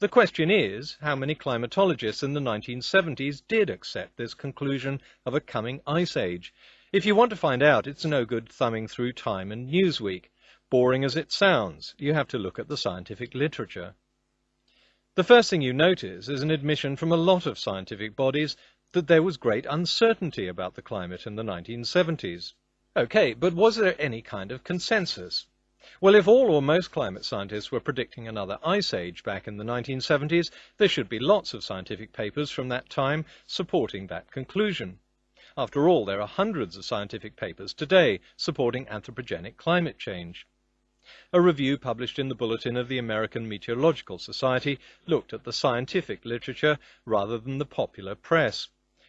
The question is, how many climatologists in the 1970s did accept this conclusion of a coming ice age? If you want to find out, it's no good thumbing through Time and Newsweek. Boring as it sounds, you have to look at the scientific literature. The first thing you notice is an admission from a lot of scientific bodies that there was great uncertainty about the climate in the 1970s. Okay, but was there any kind of consensus? Well, if all or most climate scientists were predicting another ice age back in the 1970s, there should be lots of scientific papers from that time supporting that conclusion. After all, there are hundreds of scientific papers today supporting anthropogenic climate change. A review published in the Bulletin of the American Meteorological Society looked at the scientific literature rather than the popular press.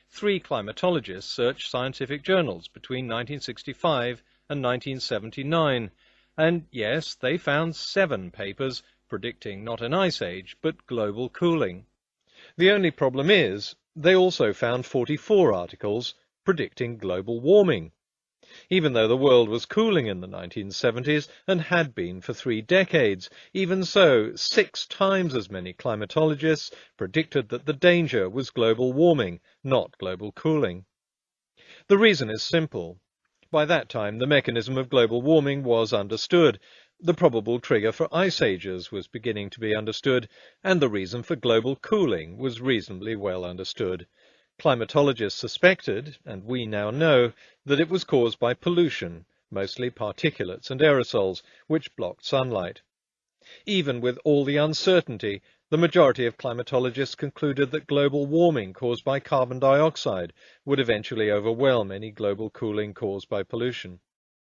3 climatologists searched scientific journals between 1965 and 1979. And yes, they found 7 papers predicting not an ice age, but global cooling. The only problem is, they also found 44 articles predicting global warming. Even though the world was cooling in the 1970s and had been for 3 decades, even so, 6 times as many climatologists predicted that the danger was global warming, not global cooling. The reason is simple. By that time, the mechanism of global warming was understood, the probable trigger for ice ages was beginning to be understood, and the reason for global cooling was reasonably well understood. Climatologists suspected, and we now know, that it was caused by pollution, mostly particulates and aerosols, which blocked sunlight. Even with all the uncertainty, the majority of climatologists concluded that global warming caused by carbon dioxide would eventually overwhelm any global cooling caused by pollution.